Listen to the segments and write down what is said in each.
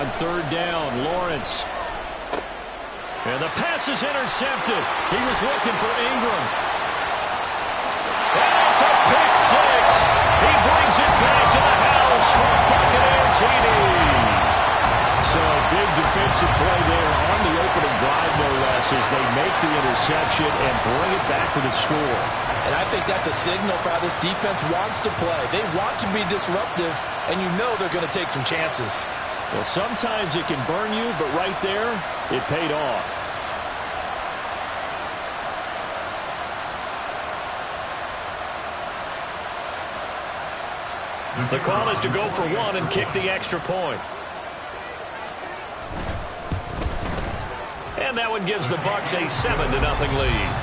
on third down. Lawrence. And the pass is intercepted. He was looking for Ingram. And it's a pick six. He brings it back to the house for a Buccaneer TD. So big defensive play there on the opening drive, no less, as they make the interception and bring it back for the score. And I think that's a signal for how this defense wants to play. They want to be disruptive, and you know they're going to take some chances. Well, sometimes it can burn you, but right there, it paid off. The call is to go for one and kick the extra point. And that one gives the Bucs a 7-0 lead.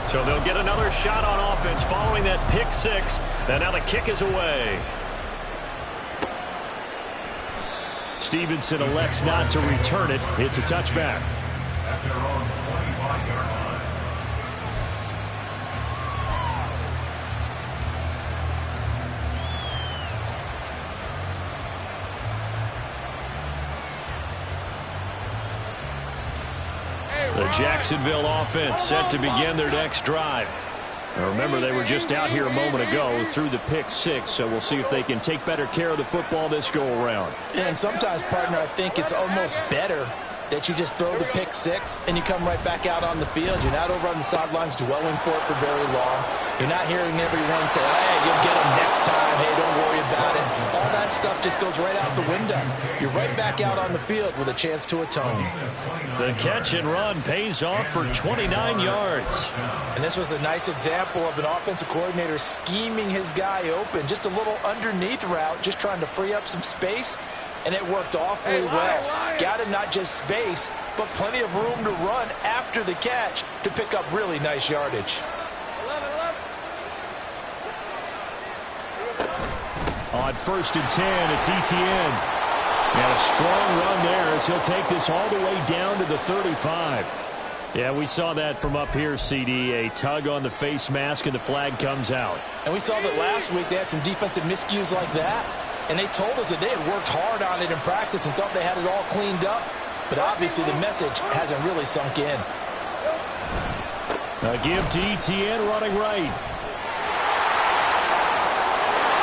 So they'll get another shot on offense following that pick six. And now the kick is away. Stevenson elects not to return it. It's a touchback. At their own 25-yard line. The Jacksonville offense set to begin their next drive. Now remember, they were just out here a moment ago through the pick six, so we'll see if they can take better care of the football this go-around. And sometimes, partner, I think it's almost better that you just throw the pick six and you come right back out on the field. You're not over on the sidelines dwelling for it for very long. You're not hearing everyone say, hey, you'll get them next time. Hey, don't worry about it. All that stuff just goes right out the window. You're right back out on the field with a chance to atone. The catch and run pays off for 29 yards. And this was a nice example of an offensive coordinator scheming his guy open. Just a little underneath route, just trying to free up some space. And it worked awfully well. Got him not just space, but plenty of room to run after the catch to pick up really nice yardage. On 1st and 10, it's Etienne. And a strong run there as he'll take this all the way down to the 35. Yeah, we saw that from up here, CD. A tug on the face mask and the flag comes out. And we saw that last week they had some defensive miscues like that. And they told us that they had worked hard on it in practice and thought they had it all cleaned up. But obviously the message hasn't really sunk in. A give to Etienne running right.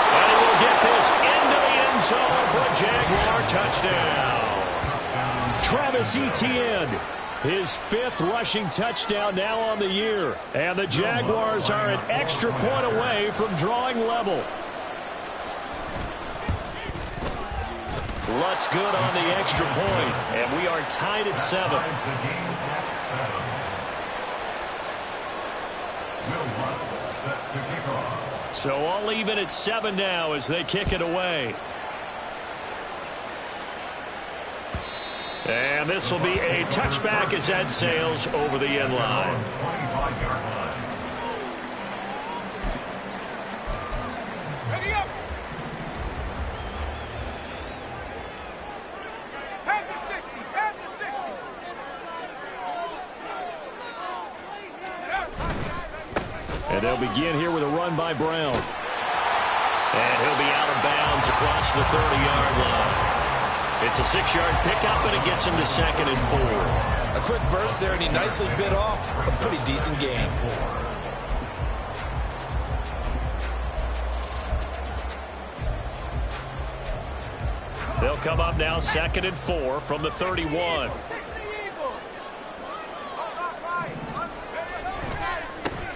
And he will get this into the end zone for a Jaguar touchdown. Travis Etienne, his 5th rushing touchdown now on the year. And the Jaguars are an extra point away from drawing level. Lutz good on the extra point, and we are tied at 7. So all even at 7 now as they kick it away. And this will be a touchback as that sails over the end line. And they'll begin here with a run by Brown. And he'll be out of bounds across the 30-yard line. It's a 6-yard pickup, and it gets him to 2nd and 4. A quick burst there, and he nicely bit off a pretty decent gain. They'll come up now 2nd and 4 from the 31.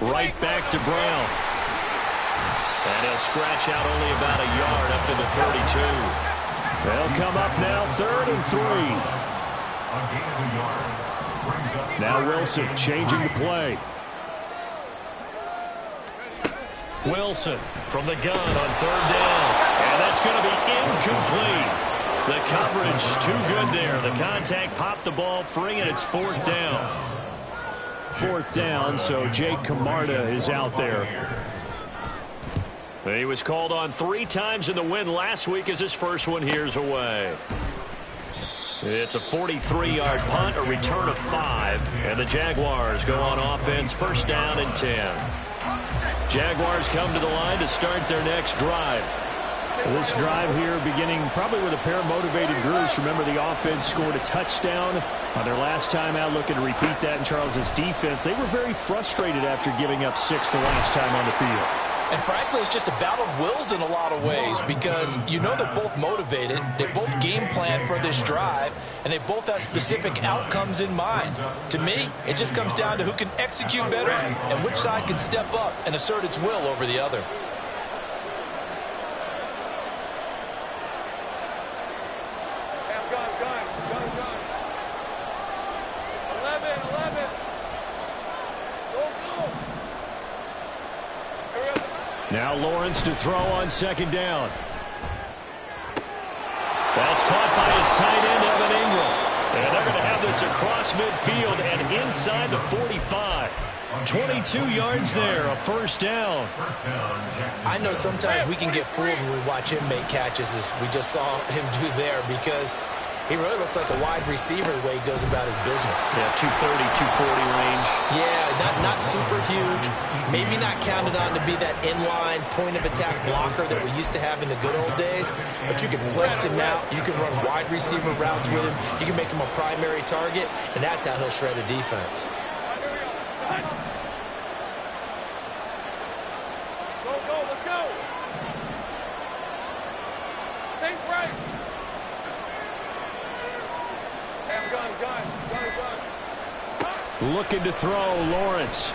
Right back to Brown. And he'll scratch out only about a yard up to the 32. They'll come up now 3rd and 3. Now Wilson changing the play. Wilson from the gun on 3rd down. And that's going to be incomplete. The coverage too good there. The contact popped the ball free, and it's 4th down. 4th down, so Jake Camarda is out there. He was called on 3 times in the win last week as his first one here's away. It's a 43-yard punt, a return of 5, and the Jaguars go on offense, first down and 10. Jaguars come to the line to start their next drive. This drive here beginning probably with a pair of motivated groups. Remember, the offense scored a touchdown on their last time out, looking to repeat that in Charles's defense. They were very frustrated after giving up 6 the last time on the field. And frankly, it's just a battle of wills in a lot of ways because you know they're both motivated, they both game plan for this drive, and they both have specific outcomes in mind. To me, it just comes down to who can execute better and which side can step up and assert its will over the other. Now Lawrence to throw on second down. That's caught by his tight end, Evan Ingram. And they're going to have this across midfield and inside the 45. 22 yards there, a first down. I know sometimes we can get fooled when we watch him make catches, as we just saw him do there, because he really looks like a wide receiver the way he goes about his business. Yeah, 230, 240 range. Yeah, not super huge. Maybe not counted on to be that inline point-of-attack blocker that we used to have in the good old days. But you can flex him out. You can run wide receiver routes with him. You can make him a primary target, and that's how he'll shred a defense. Let's go. Safe right. Gun. Looking to throw, Lawrence.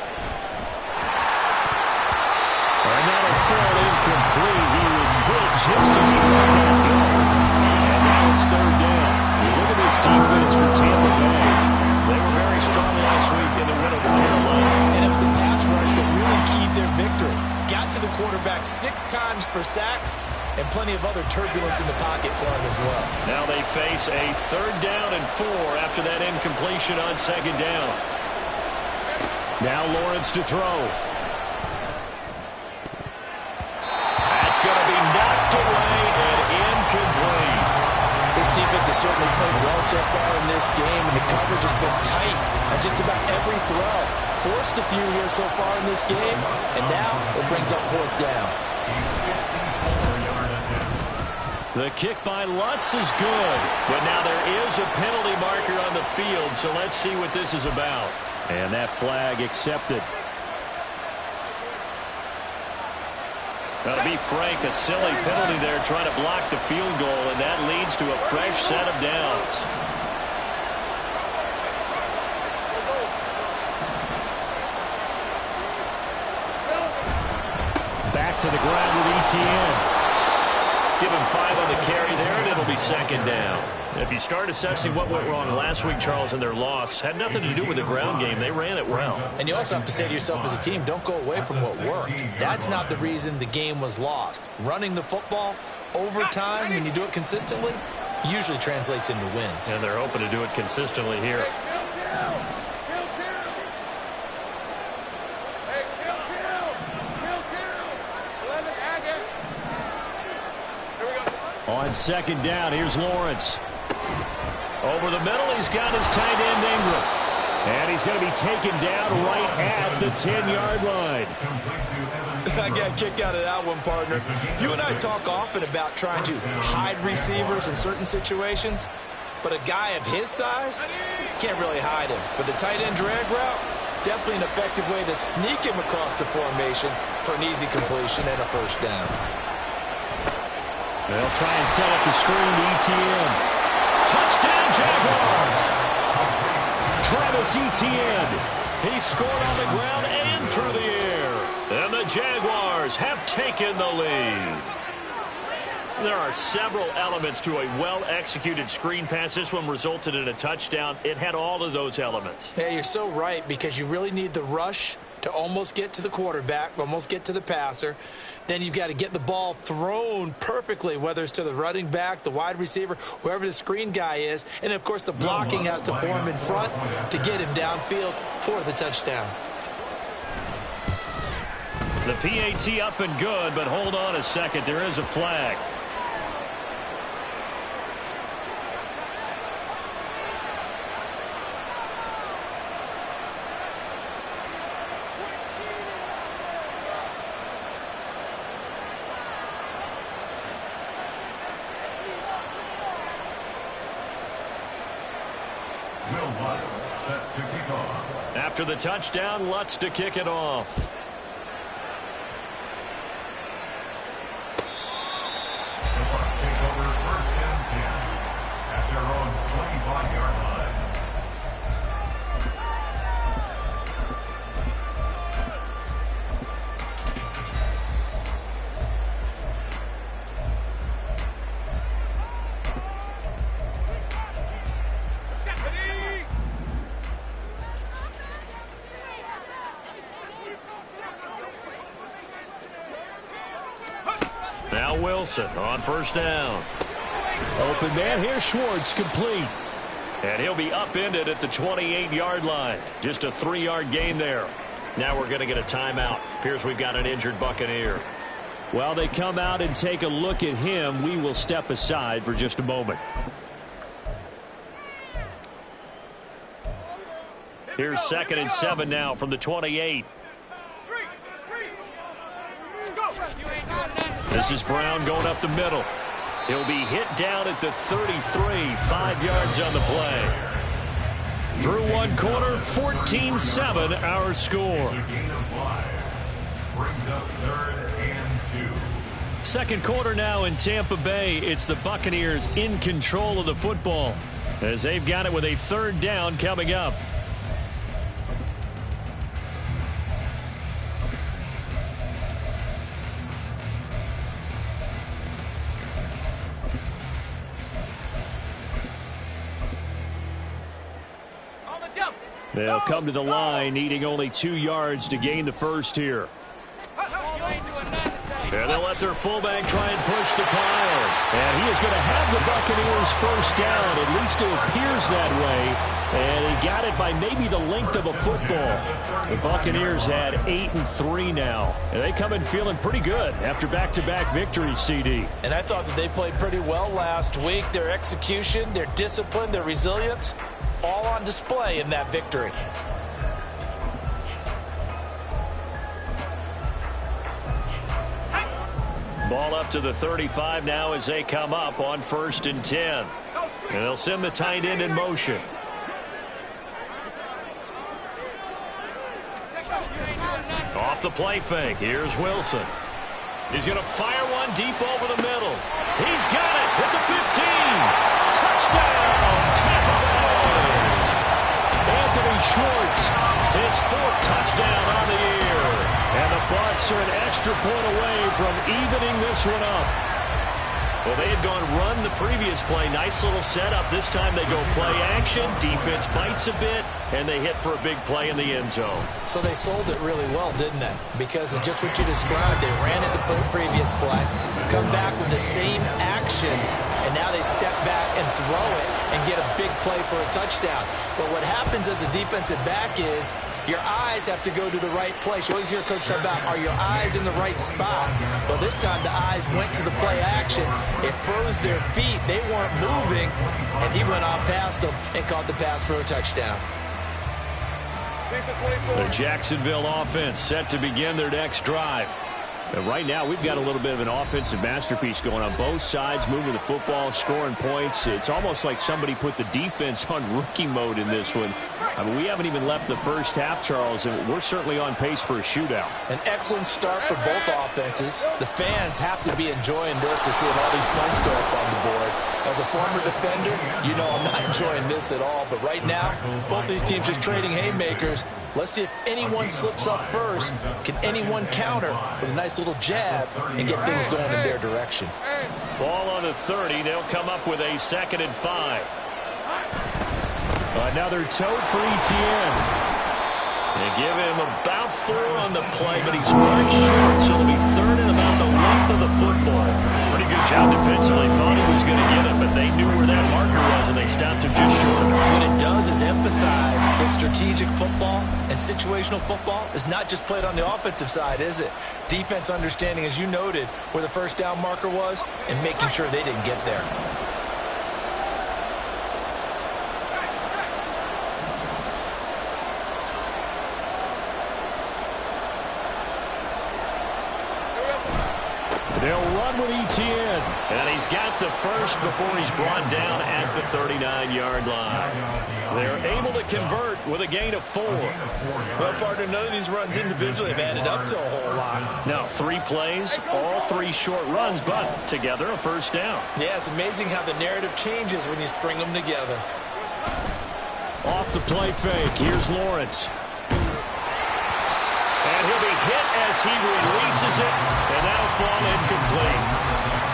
And that'll fall incomplete. He was hit just as he let that go. And now it's third down. You look at this defense for Tampa Bay. They were very strong last week in the win over Carolina. And it was the pass rush that really keyed their victory. Got to the quarterback 6 times for sacks, and plenty of other turbulence in the pocket for him as well. Now they face a third down and 4 after that incompletion on second down. Now Lawrence to throw. That's going to be knocked away and incomplete. This defense has certainly played well so far in this game, and the coverage has been tight on just about every throw. Forced a few here so far in this game, and now it brings up fourth down. The kick by Lutz is good, but now there is a penalty marker on the field, so let's see what this is about. And that flag accepted. Now, to be frank, a silly penalty there trying to block the field goal, and that leads to a fresh set of downs. Back to the ground with ETN. Give him 5 on the carry there, and it'll be second down. If you start assessing what went wrong last week, Charles, in their loss, had nothing to do with the ground game. They ran it well. And you also have to say to yourself as a team, don't go away from what worked. That's not the reason the game was lost. Running the football over time, when you do it consistently, usually translates into wins. And they're hoping to do it consistently here. On second down, here's Lawrence. Over the middle, he's got his tight end Ingram. And he's going to be taken down right at the 10-yard line. I got a kick out of that one, partner. You and I talk often about trying to hide receivers in certain situations, but a guy of his size can't really hide him. But the tight end drag route, definitely an effective way to sneak him across the formation for an easy completion and a first down. They'll try and set up the screen to ETN. Touchdown, Jaguars! Travis Etienne. He scored on the ground and through the air. And the Jaguars have taken the lead. There are several elements to a well-executed screen pass. This one resulted in a touchdown. It had all of those elements. Yeah, you're so right, because you really need the rush to almost get to the quarterback, almost get to the passer. Then you've got to get the ball thrown perfectly, whether it's to the running back, the wide receiver, whoever the screen guy is. And, of course, the blocking has to form in front to get him downfield for the touchdown. The PAT up and good, but hold on a second. There is a flag. After the touchdown, Lutz to kick it off. The Bucs take over 1st and 10 at their own 25-yard line. Now Wilson on 1st down. Open man here, Schwartz, complete. And he'll be upended at the 28-yard line. Just a 3-yard gain there. Now we're going to get a timeout. Appears we've got an injured Buccaneer. While they come out and take a look at him, we will step aside for just a moment. Here's 2nd and 7 now from the 28. This is Brown going up the middle. He'll be hit down at the 33, 5 yards on the play. Through one quarter, 14-7 our score. Brings up 3rd and 2. Second quarter now in Tampa Bay. It's the Buccaneers in control of the football as they've got it with a 3rd down coming up. They'll come to the line, needing only 2 yards to gain the first here. And they'll let their fullback try and push the pile. And he is going to have the Buccaneers first down. At least it appears that way. And he got it by maybe the length of a football. The Buccaneers had 8-3 now. And they come in feeling pretty good after back-to-back victories, CD. And I thought that they played pretty well last week. Their execution, their discipline, their resilience, all on display in that victory. Ball up to the 35 now as they come up on 1st and 10. And they'll send the tight end in motion. Off the play fake. Here's Wilson. He's going to fire one deep over the middle. He's got it at the 15. Touchdown, Tampa Bay. Anthony Schwartz, His 4th touchdown on the year. and the Bucs are an extra point away from evening this one up. Well, they had gone run the previous play. Nice little setup. This time they go play action. Defense bites a bit, and they hit for a big play in the end zone. So they sold it really well, didn't they? Because of just what you described. They ran it the previous play, come back with the same action, and now they step back and throw it and get a big play for a touchdown. But what happens as a defensive back is your eyes have to go to the right place. You always hear Coach talk about, are your eyes in the right spot? Well, this time the eyes went to the play action. It froze their feet. They weren't moving, and he went off past them and caught the pass for a touchdown. The Jacksonville offense set to begin their next drive. And right now, we've got a little bit of an offensive masterpiece going on both sides, moving the football, scoring points. It's almost like somebody put the defense on rookie mode in this one. I mean, we haven't even left the first half, Charles, and we're certainly on pace for a shootout. An excellent start for both offenses. The fans have to be enjoying this to see all these points go up on the board. As a former defender, you know I'm not enjoying this at all. But right now, both these teams just trading haymakers. Let's see if anyone slips up first. Can anyone counter with a nice little jab and get things going in their direction? Ball on the 30. They'll come up with a 2nd and 5. Another tote for ETN. They give him about 4 on the play, but he's marked short, so it'll be 3rd and about the length of the football. Pretty good job defensively. Thought he was going to get it, but they knew where that marker was, and they stopped him just short of it. What it does is emphasize that strategic football and situational football is not just played on the offensive side, is it? Defense understanding, as you noted, where the first down marker was and making sure they didn't get there. They'll run with Etienne, and he's got the first before he's brought down at the 39-yard line. They're able to convert with a gain of 4. Well, partner, none of these runs individually have added up to a whole lot. Now, 3 plays, all 3 short runs, but together a first down. Yeah, it's amazing how the narrative changes when you string them together. Off the play fake, here's Lawrence. And he'll be hit as he releases it, and that'll fall incomplete.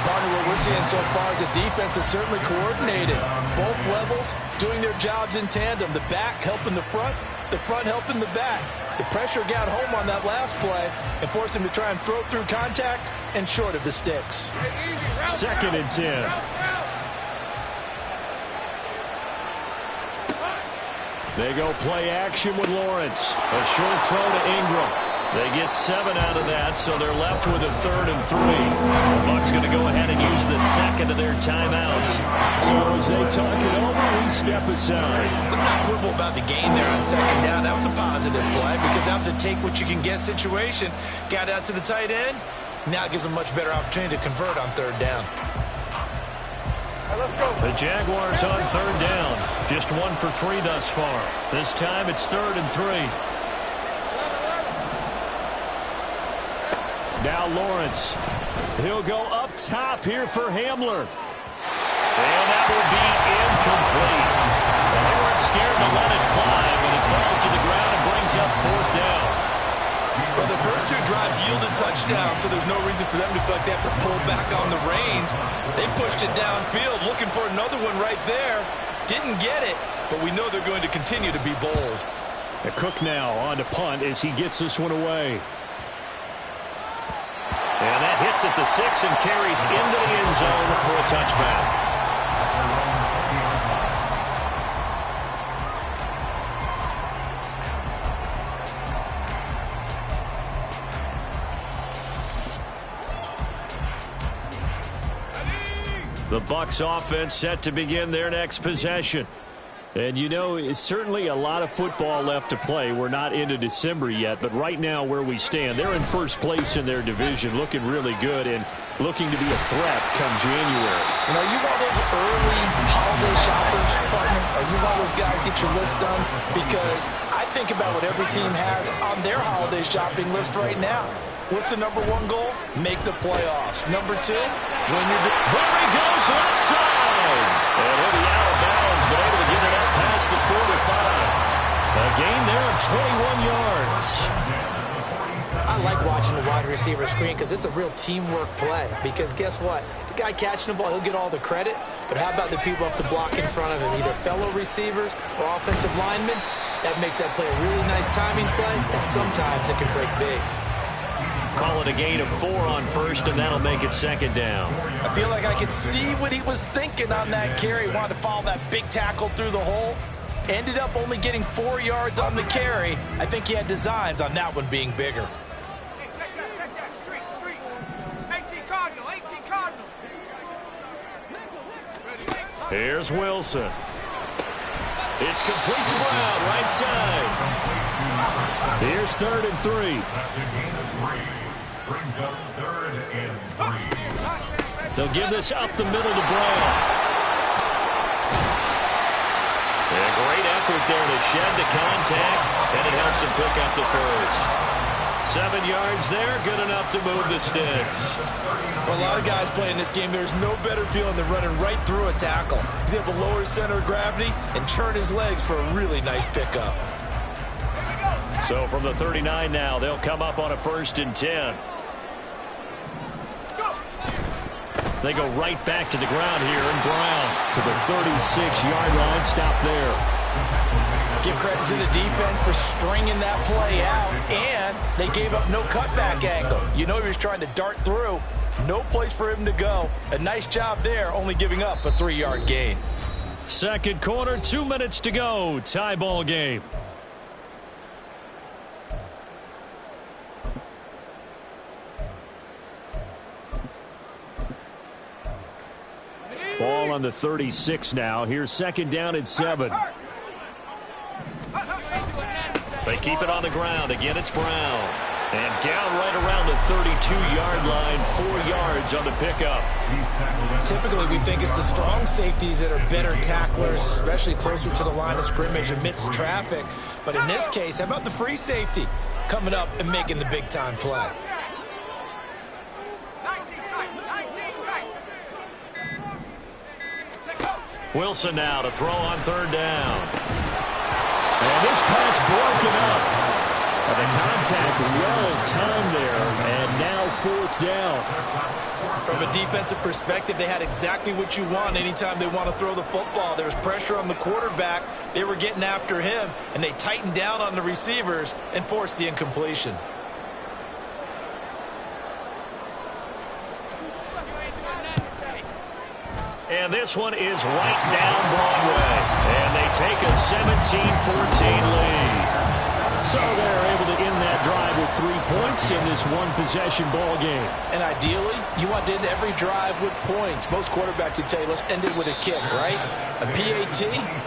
Partner, what we're seeing so far is the defense is certainly coordinated. Both levels doing their jobs in tandem. The back helping the front helping the back. The pressure got home on that last play and forced him to try and throw through contact and short of the sticks. 2nd and 10. They go play action with Lawrence. A short throw to Ingram. They get 7 out of that, so they're left with a 3rd and 3. The Bucs going to go ahead and use the second of their timeouts. So as they talk it over, we step aside. Let's not quibble about the gain there on 2nd down. That was a positive play because that was a take-what-you-can-get situation. Got out to the tight end. Now it gives them a much better opportunity to convert on 3rd down. Let's go. The Jaguars on 3rd down. Just 1 for 3 thus far. This time it's 3rd and 3. Now Lawrence. He'll go up top here for Hamler. And that will be incomplete. And they weren't scared to let it fly, but it falls to the ground and brings up 4th down. Well, the first 2 drives yielded touchdowns, so there's no reason for them to feel like they have to pull back on the reins. They pushed it downfield, looking for another one right there. Didn't get it, but we know they're going to continue to be bold. Cook now on to punt as he gets this one away. And that hits at the 6 and carries into the end zone for a touchback. The Bucs offense set to begin their next possession. And, you know, it's certainly a lot of football left to play. We're not into December yet, but right now where we stand, they're in first place in their division, looking really good and looking to be a threat come January. You know, you one of those early holiday shoppers, partner? Are you one of those guys get your list done? Because I think about what every team has on their holiday shopping list right now. What's the number 1 goal? Make the playoffs. Number 2, win your... There he goes left side. And he'll be out of bounds, but able to get it up past the 45. A gain there of 21 yards. I like watching the wide receiver screen because it's a real teamwork play. Because guess what? The guy catching the ball, he'll get all the credit. But how about the people up to block in front of him? Either fellow receivers or offensive linemen. That makes that play a really nice timing play. And sometimes it can break big. Call it a gain of 4 on 1st, and that'll make it 2nd down. I feel like I could see what he was thinking on that carry. Wanted to follow that big tackle through the hole. Ended up only getting 4 yards on the carry. I think he had designs on that one being bigger. Hey, check that. Street. 18 Cardinal. Here's Wilson. It's complete to Brown, right side. Here's 3rd and 3. That's a gain of 3. Brings up 3rd and 3. They'll give this up the middle to Brown. And a great effort there to shed the contact, and it helps him pick up the first. 7 yards there, good enough to move the sticks. For a lot of guys playing this game, there's no better feeling than running right through a tackle. He's able to lower his center of gravity and churn his legs for a really nice pickup. So from the 39 now, they'll come up on a 1st and 10. They go right back to the ground here, and Brown to the 36-yard line. Stop there. Give credit to the defense for stringing that play out, and they gave up no cutback angle. You know he was trying to dart through. No place for him to go. A nice job there, only giving up a 3-yard gain. Second quarter, 2 minutes to go. Tie ball game. Ball on the 36 now. Here's second down and 7. They keep it on the ground. Again, it's Brown. And down right around the 32-yard line. 4 yards on the pickup. Typically, we think it's the strong safeties that are better tacklers, especially closer to the line of scrimmage amidst traffic. But in this case, how about the free safety coming up and making the big-time play? Wilson now to throw on third down. And this pass broken up. The contact well-timed there, and now fourth down. From a defensive perspective, they had exactly what you want anytime they want to throw the football. There was pressure on the quarterback. They were getting after him, and they tightened down on the receivers and forced the incompletion. And this one is right down Broadway. And they take a 17-14 lead. So they're able to end that drive with 3 points in this one-possession ball game. And ideally, you want to end every drive with points. Most quarterbacks would tell you, let's end it with a kick, right? A PAT,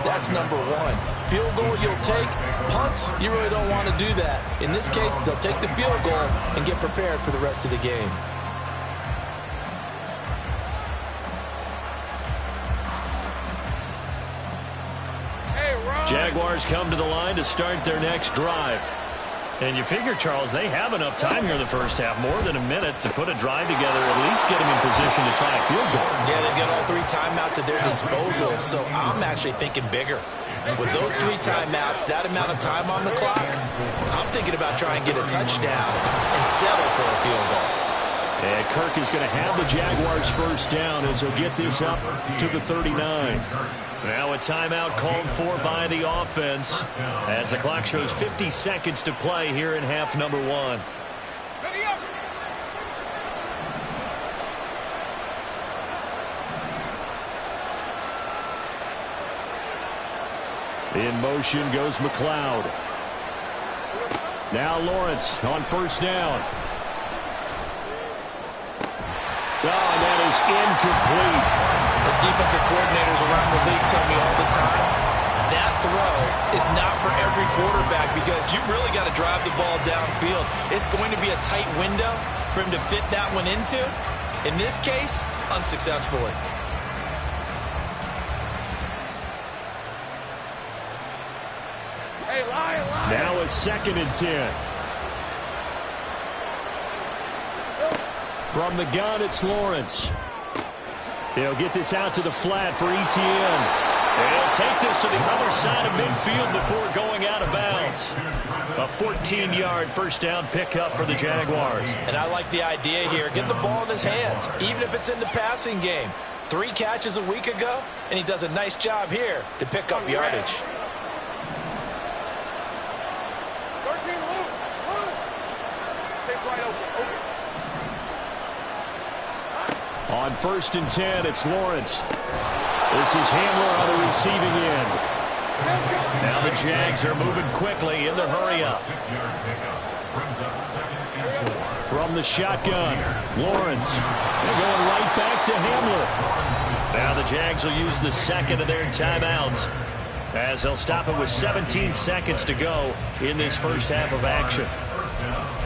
that's number 1. Field goal you'll take. Punts, you really don't want to do that. In this case, they'll take the field goal and get prepared for the rest of the game. Jaguars come to the line to start their next drive. And you figure, Charles, they have enough time here in the first half, more than a minute, to put a drive together, at least get them in position to try a field goal. Yeah, they've got all 3 timeouts at their disposal, so I'm actually thinking bigger. With those 3 timeouts, that amount of time on the clock, I'm thinking about trying to get a touchdown and settle for a field goal. And Kirk is going to have the Jaguars first down as he'll get this up to the 39. Now a timeout called for by the offense as the clock shows 50 seconds to play here in half number 1. In motion goes McLeod. Now Lawrence on first down. Oh, and that is incomplete. As defensive coordinators around the league tell me all the time, that throw is not for every quarterback because you've really got to drive the ball downfield. It's going to be a tight window for him to fit that one into. In this case, unsuccessfully. Hey, lie. Now a second and 10. From the gun, it's Lawrence. They'll get this out to the flat for ETN. They'll take this to the other side of midfield before going out of bounds. A 14-yard first down pickup for the Jaguars. And I like the idea here. Get the ball in his hands, even if it's in the passing game. 3 catches a week ago, and he does a nice job here to pick up yardage. 13, move. Take right open. On first and 10, it's Lawrence. This is Hamler on the receiving end. Now the Jags are moving quickly in the hurry-up. From the shotgun, Lawrence. They're going right back to Hamler. Now the Jags will use the second of their timeouts as they'll stop it with 17 seconds to go in this first half of action.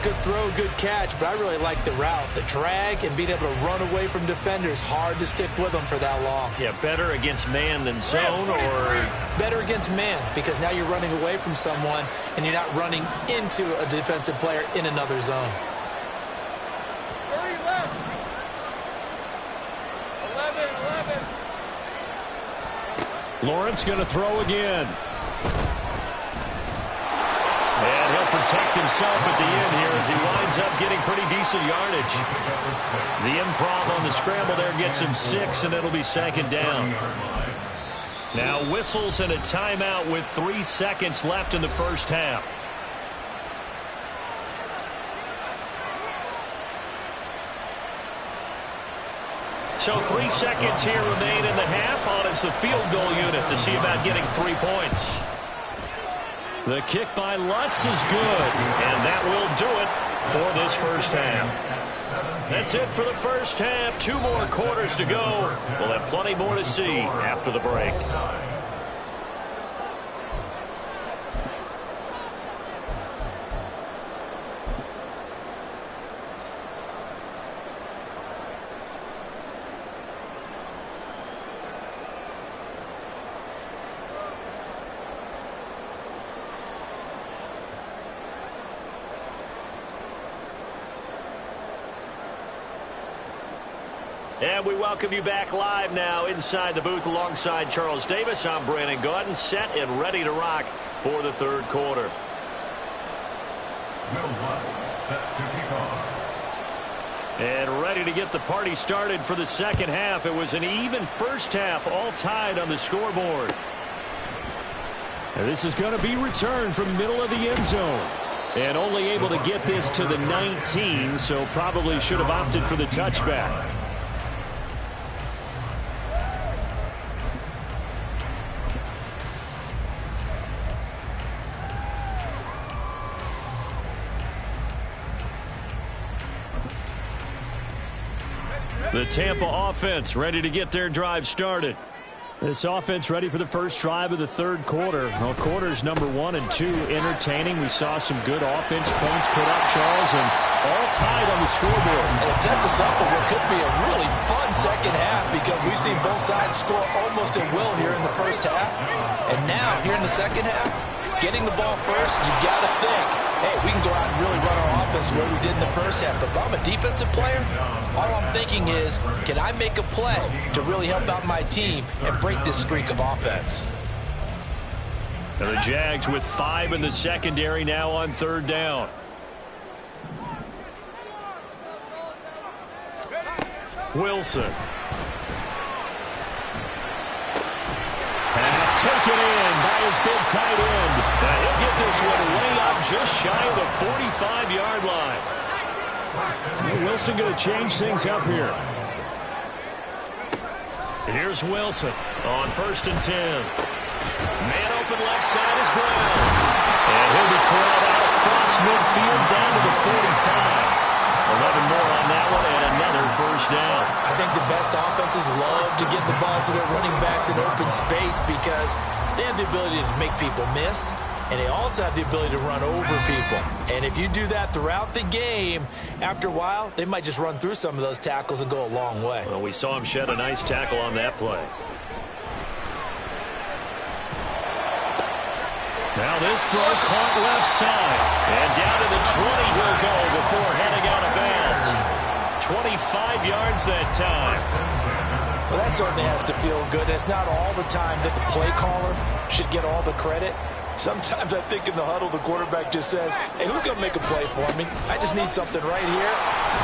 Good throw, good catch, but I really like the route. The drag and being able to run away from defenders, hard to stick with them for that long. Yeah, better against man than zone, or? Better against man, because now you're running away from someone and you're not running into a defensive player in another zone. 30 left. 11. Lawrence going to throw again. And he'll protect himself at the end here as he winds up getting pretty decent yardage. The improv on the scramble there gets him 6, and it'll be second down. Now whistles and a timeout with 3 seconds left in the first half. So 3 seconds here remain in the half. On it's the field goal unit to see about getting 3 points. The kick by Lutz is good, and that will do it for this first half. That's it for the first half. 2 more quarters to go. We'll have plenty more to see after the break. And we welcome you back live now inside the booth alongside Charles Davis. I'm Brandon Gaudin, set and ready to rock for the third quarter. Will Lutz set to kick off. And ready to get the party started for the second half. It was an even first half, all tied on the scoreboard. And this is going to be returned from the middle of the end zone. And only able to get this to the 19, so probably should have opted for the touchback. The Tampa offense ready to get their drive started. This offense ready for the first drive of the third quarter. Well, quarters number 1 and 2 entertaining. We saw some good offense points put up, Charles, and all tied on the scoreboard. And it sets us up for what could be a really fun second half because we've seen both sides score almost at will here in the first half. And now, here in the second half, getting the ball first, you got to think, hey, we can go out and really run our offense the way we did in the first half. But if I'm a defensive player, all I'm thinking is, can I make a play to really help out my team and break this streak of offense? And the Jags with 5 in the secondary now on third down. Wilson. Pass taken in by his big tight end. Now he'll get this one way up just shy of the 45-yard line. Wilson going to change things up here. Here's Wilson on 1st and 10. Man open left side is Brown. And he'll be corralled out across midfield down to the 45. 11 more on that one and another first down. I think the best offenses love to get the ball to their running backs in open space because they have the ability to make people miss, and they also have the ability to run over people. And if you do that throughout the game, after a while, they might just run through some of those tackles and go a long way. Well, we saw him shed a nice tackle on that play. Now this throw caught left side. And down to the 20 he'll go before heading out of bounds. 25 yards that time. Well, that certainly has to feel good. It's not all the time that the play caller should get all the credit. Sometimes I think in the huddle, the quarterback just says, hey, who's going to make a play for me? I just need something right here.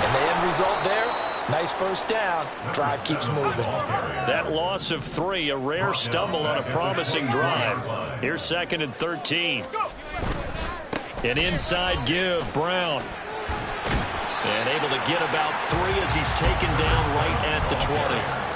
And the end result there, nice first down. Drive keeps moving. That loss of 3, a rare stumble on a promising drive. Here's 2nd and 13. An inside give, Brown. And able to get about 3 as he's taken down right at the 20.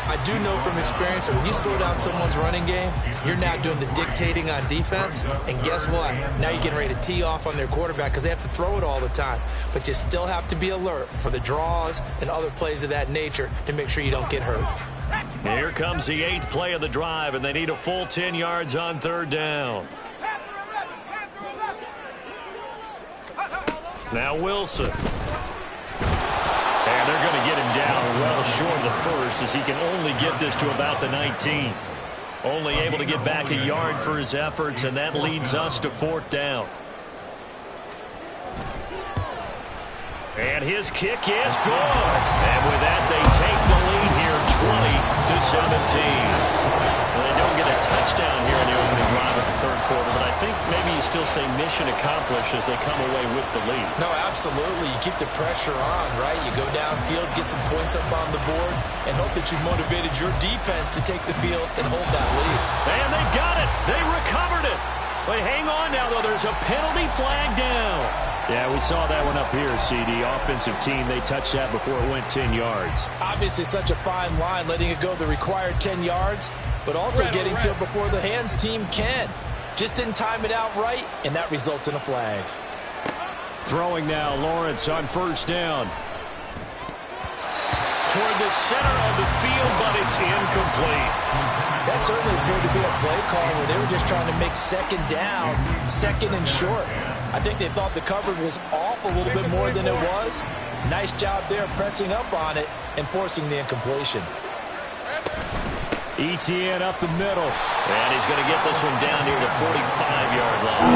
I do know from experience that when you slow down someone's running game, you're now doing the dictating on defense. And guess what? Now you're getting ready to tee off on their quarterback because they have to throw it all the time. But you still have to be alert for the draws and other plays of that nature to make sure you don't get hurt. Here comes the 8th play of the drive, and they need a full 10 yards on third down. Now Wilson. And they're going to get him down well short of the first as he can only get this to about the 19. Only able to get back a yard for his efforts, and that leads us to 4th down. And his kick is good. And with that, they take the lead here Well, they don't get a touchdown here in the opening drive of the third quarter, but I think maybe you still say mission accomplished as they come away with the lead. No, absolutely. You keep the pressure on, right? You go downfield, get some points up on the board, and hope that you motivated your defense to take the field and hold that lead. And they've got it. They recovered it. But hang on now, though. There's a penalty flag down. Yeah, we saw that one up here, CD. Offensive team, they touched that before it went 10 yards. Obviously, such a fine line, letting it go the required 10 yards, but also getting to it before the hands team can. Just didn't time it out right, and that results in a flag. Throwing now, Lawrence on first down. Toward the center of the field, but it's incomplete. That certainly appeared to be a play call where they were just trying to make second down, second and short. I think they thought the coverage was off a little bit more than it was. Nice job there pressing up on it and forcing the incompletion. ETN up the middle. And he's going to get this one down near the 45-yard line.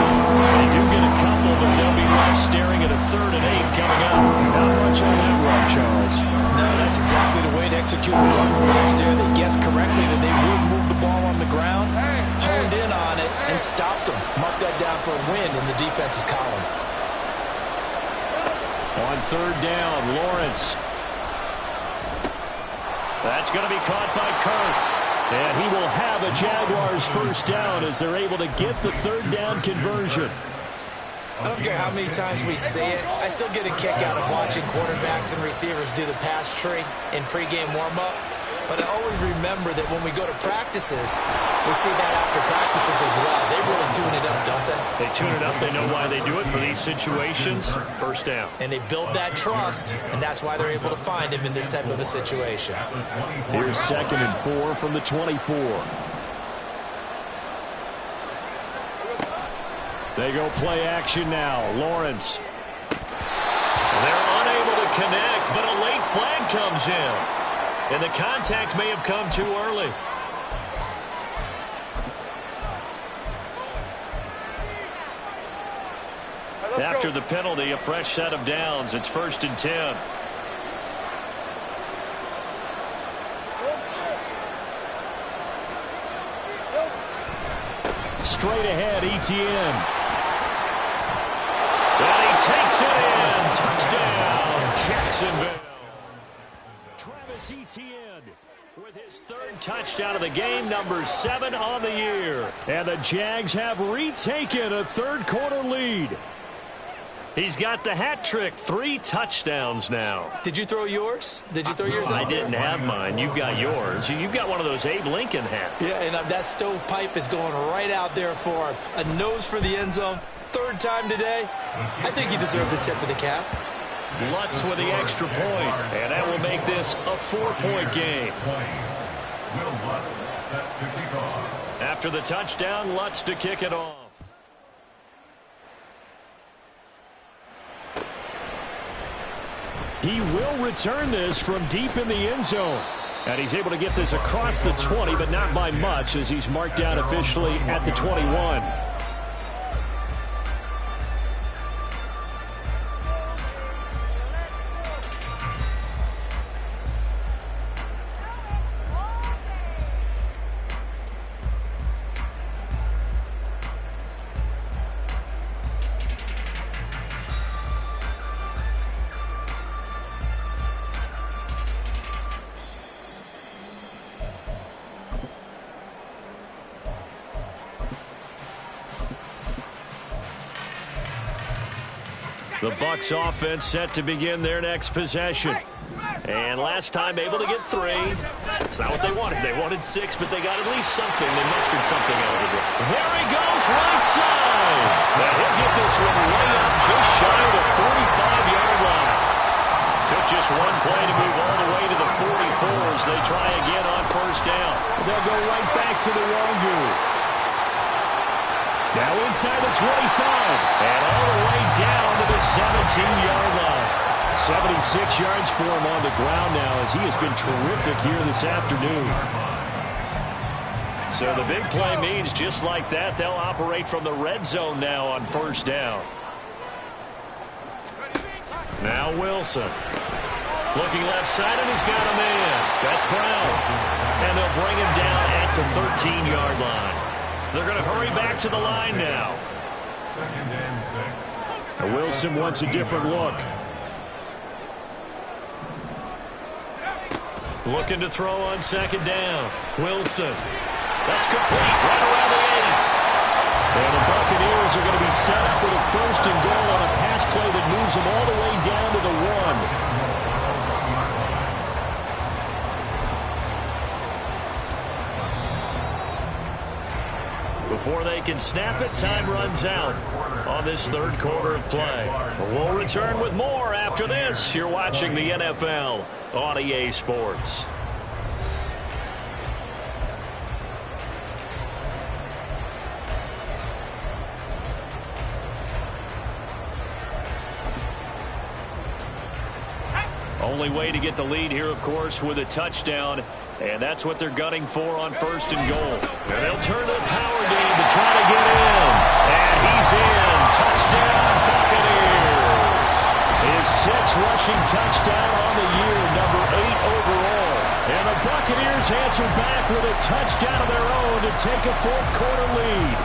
They do get a couple, but they'll be left staring at a 3rd and 8 coming up. Not much on that run, Charles. No, that's exactly the way to execute a run blitz there. They guessed correctly that they would move the ball on the ground, honed in on it, and stopped them. Mark that down for a win in the defense's column. On 3rd down, Lawrence. That's going to be caught by Kirk. And he will have a Jaguars first down as they're able to get the 3rd down conversion. I don't care how many times we say it, I still get a kick out of watching quarterbacks and receivers do the pass tree in pregame warm-up. But I always remember that when we go to practices, we see that after practices as well. They really tune it up, don't they? They tune it up. They know why they do it for these situations. First down. And they build that trust, and that's why they're able to find him in this type of a situation. Here's 2nd and 4 from the 24. They go play action now. Lawrence. They're unable to connect, but a late flag comes in. And the contact may have come too early. After the penalty, a fresh set of downs. It's 1st and 10. Straight ahead, ETN. And he takes it in. Touchdown, Jacksonville. Travis Etienne with his 3rd touchdown of the game, number 7 on the year. And the Jags have retaken a 3rd quarter lead. He's got the hat trick, 3 touchdowns now. Did you throw yours? Did you throw yours out? I didn't have mine. You've got yours. You've got one of those Abe Lincoln hats. Yeah, and that stovepipe is going right out there for him. A nose for the end zone. 3rd time today. I think he deserves a tip of the cap. Lutz with the extra point, and that will make this a 4-point game. After the touchdown, Lutz to kick it off. He will return this from deep in the end zone. And he's able to get this across the 20, but not by much, as he's marked down officially at the 21. The Bucs offense set to begin their next possession. And last time able to get 3. That's not what they wanted. They wanted 6, but they got at least something. They mustered something out of it. There he goes, right side. Now he'll get this one way up just shy of the 45-yard line. Took just one play to move all the way to the 44 as they try again on first down. They'll go right back to the Wongu. Now inside the 25. And all the way down to the 17-yard line. 76 yards for him on the ground now as he has been terrific here this afternoon. So the big play means just like that, they'll operate from the red zone now on first down. Now Wilson. Looking left side, and he's got him in. That's Brown. And they'll bring him down at the 13-yard line. They're going to hurry back to the line now. 2nd and 6. Wilson wants a different look. Looking to throw on 2nd down. Wilson. That's complete. Right around the 80. And the Buccaneers are going to be set up with a 1st and goal on a pass play that moves them all the way down to the 1. Before they can snap it, time runs out on this 3rd quarter of play. We'll return with more after this. You're watching the NFL on EA Sports. Only way to get the lead here, of course, with a touchdown. And that's what they're gunning for on 1st and goal. And they'll turn to the power game to try to get in. And he's in. Touchdown, Buccaneers. His 6th rushing touchdown on the year, number 8 overall. And the Buccaneers answer back with a touchdown of their own to take a 4th quarter lead.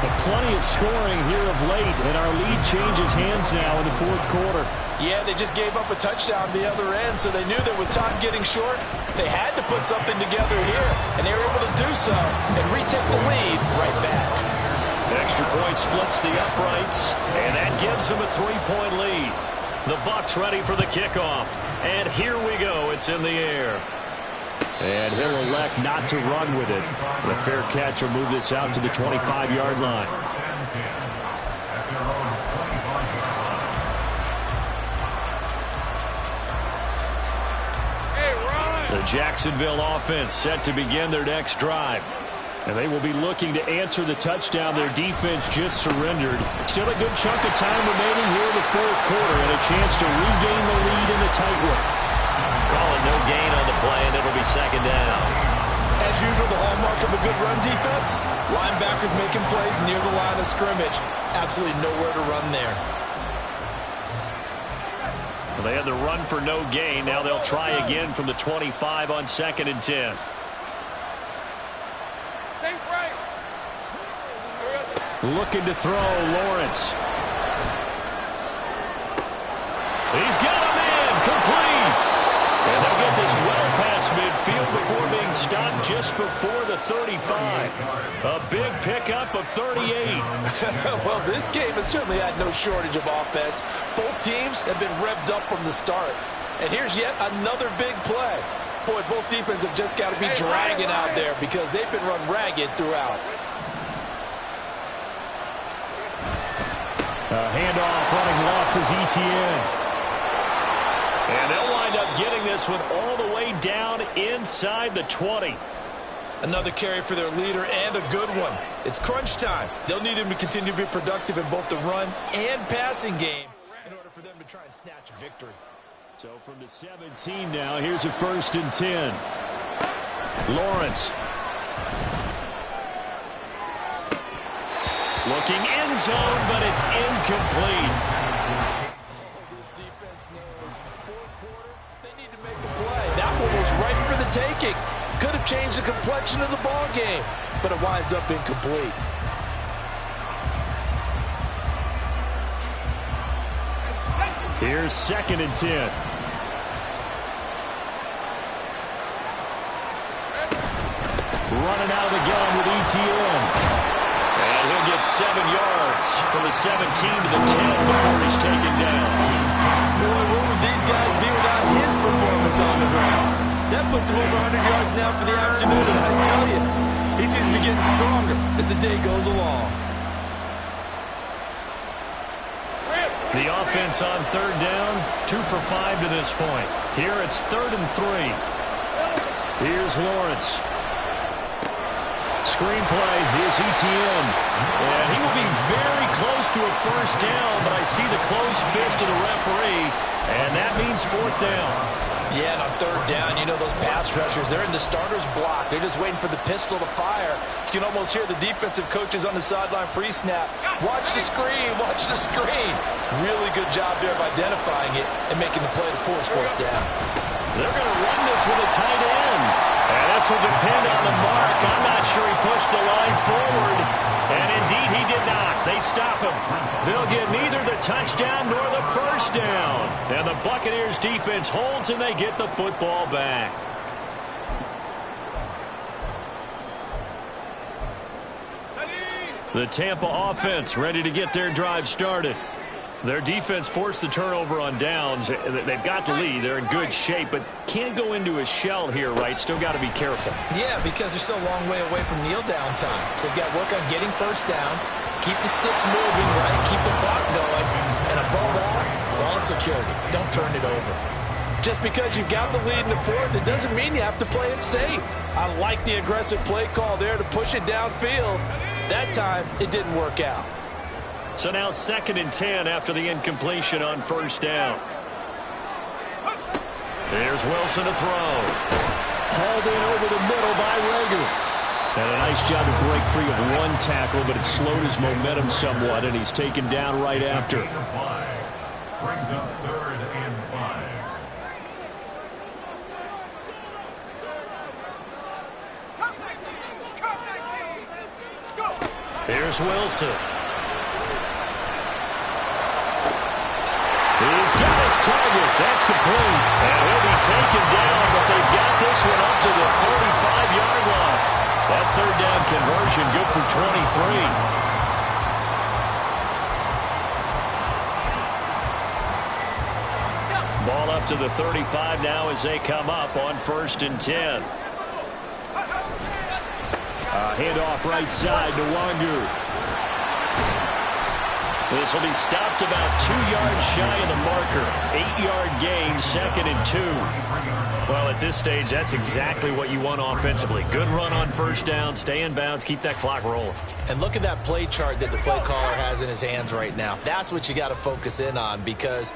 But plenty of scoring here of late, and our lead changes hands now in the 4th quarter. Yeah, they just gave up a touchdown the other end, so they knew that with time getting short, they had to put something together here, and they were able to do so and retake the lead right back. Extra point splits the uprights, and that gives them a 3-point lead. The Bucs ready for the kickoff, and here we go. It's in the air. And he'll elect not to run with it. The fair catch will move this out to the 25-yard line. 1st and 10. At their own 25-yard line. The Jacksonville offense set to begin their next drive. And they will be looking to answer the touchdown their defense just surrendered. Still a good chunk of time remaining here in the 4th quarter and a chance to regain the lead in the tightrope. Calling no gain on the play, and it'll be 2nd down. As usual, the hallmark of a good run defense, linebackers making plays near the line of scrimmage. Absolutely nowhere to run there. Well, they had the run for no gain. Now they'll try again from the 25 on 2nd and 10. Looking to throw, Lawrence. He's got him in, complete. And they'll get this well past midfield before being stopped just before the 35. A big pickup of 38. Well, this game has certainly had no shortage of offense. Both teams have been revved up from the start. And here's yet another big play. Boy, both defenses have just got to be dragging out there because they've been run ragged throughout. Handoff running left is Etienne. And they'll wind up getting this one all the way down inside the 20. Another carry for their leader and a good one. It's crunch time. They'll need him to continue to be productive in both the run and passing game in order for them to try and snatch a victory. So from the 17 now, here's a 1st and 10. Lawrence. Looking end zone, but it's incomplete. This defense knows 4th quarter, they need to make a play. That one was right for the taking. Could have changed the complexion of the ball game, but it winds up incomplete. Here's 2nd and 10. Running out of the gun with Etienne. And he'll get 7 yards from the 17 to the 10 before he's taken down. Boy, where would these guys be without his performance on the ground? That puts him over 100 yards now for the afternoon, and I tell you, he seems to be getting stronger as the day goes along. The offense on 3rd down, 2 for 5 to this point. Here it's 3rd and 3. Here's Lawrence. Screenplay, here's Etienne. And he will be very close to a 1st down, but I see the closed fist of the referee, and that means 4th down. Yeah, and on third down, you know those pass rushers, they're in the starter's block. They're just waiting for the pistol to fire. You can almost hear the defensive coaches on the sideline pre-snap. Watch the screen, watch the screen. Really good job there of identifying it and making the play to force fourth down. They're going to run this with a tight end. And this will depend on the mark. I'm not sure he pushed the line forward. And indeed, he did not. They stop him. They'll get neither the touchdown nor the first down. And the Buccaneers defense holds and they get the football back. The Tampa offense ready to get their drive started. Their defense forced the turnover on downs. They've got the lead. They're in good shape, but can't go into a shell here, right? Still got to be careful. Yeah, because they're still a long way away from kneel down time. So they've got to work on getting first downs, keep the sticks moving, right? Keep the clock going. And above all, ball security. Don't turn it over. Just because you've got the lead in the fourth, it doesn't mean you have to play it safe. I like the aggressive play call there to push it downfield. That time, it didn't work out. So now 2nd and 10 after the incompletion on first down. There's Wilson to throw. Hauled in over the middle by Rager. And a nice job to break free of one tackle, but it slowed his momentum somewhat, and he's taken down right after. Brings up 3rd and 5. Here's Wilson. He's got his target. That's complete. And he'll be taken down, but they've got this one up to the 35-yard line. That third down conversion good for 23. Ball up to the 35 now as they come up on 1st and 10. Handoff right side to Wangu. This will be stopped about 2 yards shy of the marker. 8-yard gain, 2nd and 2. Well, at this stage, that's exactly what you want offensively. Good run on first down, stay in bounds, keep that clock rolling. And look at that play chart that the play caller has in his hands right now. That's what you got to focus in on, because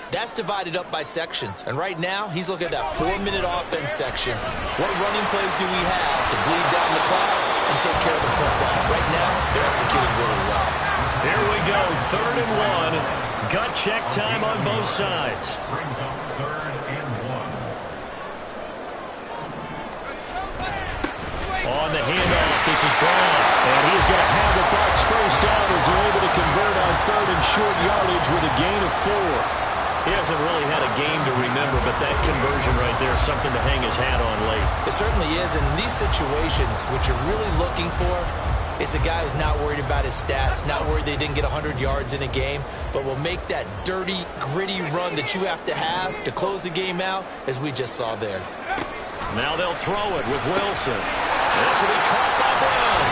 that's divided up by sections. And right now, he's looking at that 4-minute offense section. What running plays do we have to bleed down the clock and take care of the football? Right now, they're executing really well. Here we go, 3rd and 1. Gut check time on both sides. Brings up 3rd and 1. On the handoff, this is Brown. And he's going to have the Bucs first down as they're able to convert on 3rd and short yardage with a gain of 4. He hasn't really had a game to remember, but that conversion right there is something to hang his hat on late. It certainly is. And in these situations, what you're really looking for is the guy who's not worried about his stats, not worried they didn't get 100 yards in a game, but will make that dirty, gritty run that you have to close the game out, as we just saw there. Now they'll throw it with Wilson. This will be caught by Brown.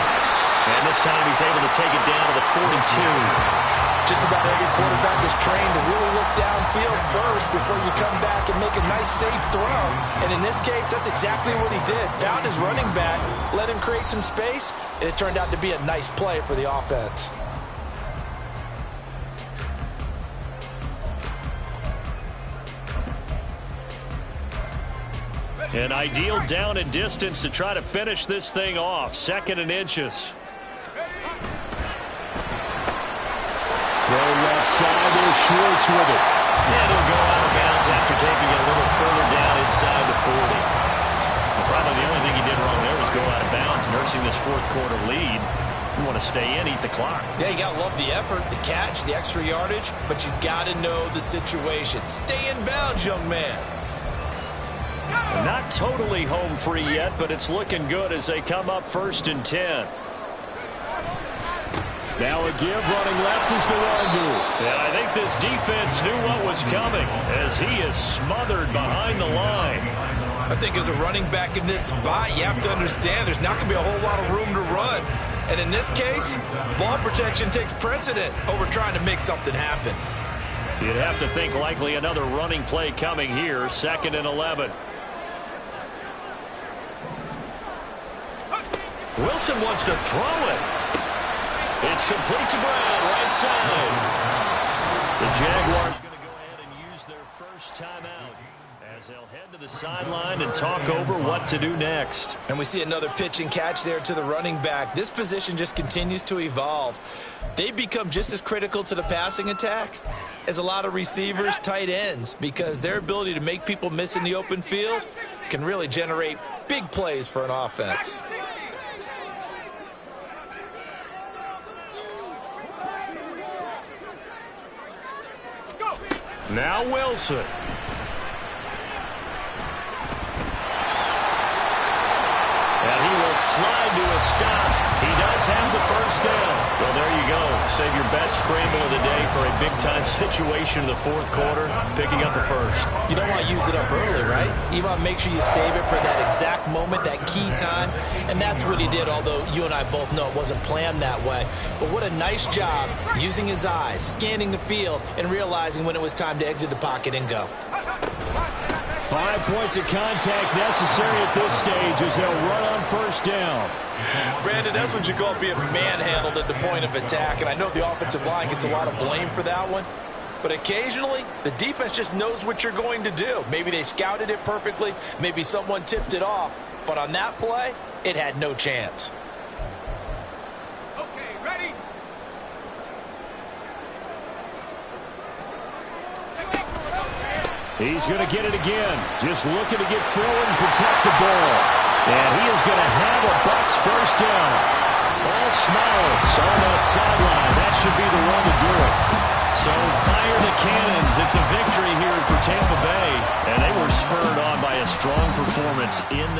And this time he's able to take it down to the 42. Just about every quarterback is trained to really look downfield first before you come back and make a nice, safe throw. And in this case, that's exactly what he did. Found his running back, let him create some space, and it turned out to be a nice play for the offense. An ideal down and distance to try to finish this thing off. 2nd and inches. Throw left side, there's Schwartz with it. And he'll go out of bounds after taking it a little further down inside the 40. Well, probably the only thing he did wrong there was go out of bounds, nursing this 4th quarter lead. You want to stay in, eat the clock. Yeah, you got to love the effort, the catch, the extra yardage, but you got to know the situation. Stay in bounds, young man. Not totally home free yet, but it's looking good as they come up 1st and 10. Now a give, running left is Nwangu. And I think this defense knew what was coming as he is smothered behind the line. I think as a running back in this spot, you have to understand there's not going to be a whole lot of room to run. And in this case, ball protection takes precedent over trying to make something happen. You'd have to think likely another running play coming here, 2nd and 11. Wilson wants to throw it. It's complete to Brown, right side. The Jaguars going to go ahead and use their first timeout As they'll head to the sideline and talk over what to do next. And we see another pitch and catch there to the running back. This position just continues to evolve. They become just as critical to the passing attack as a lot of receivers, tight ends, because their ability to make people miss in the open field can really generate big plays for an offense. Now Wilson. And he will slide to a stop. He does have the first down. Well, there you go. Save your best scramble of the day for a big-time situation in the fourth quarter, picking up the first. You don't want to use it up early, right? You want to make sure you save it for that exact moment, that key time, and that's what he did, although you and I both know it wasn't planned that way. But what a nice job using his eyes, scanning the field, and realizing when it was time to exit the pocket and go. 5 points of contact necessary at this stage as they'll run on first down. Brandon, that's what you call being manhandled at the point of attack, and I know the offensive line gets a lot of blame for that one, but occasionally the defense just knows what you're going to do. Maybe they scouted it perfectly, maybe someone tipped it off, but on that play, it had no chance. Okay, ready? He's going to get it again. Just looking to get forward and protect the ball. And he is going to have a Bucs first down. All smiles on that sideline. That should be the one to do it. So fire the cannons. It's a victory here for Tampa Bay. And they were spurred on by a strong performance in that.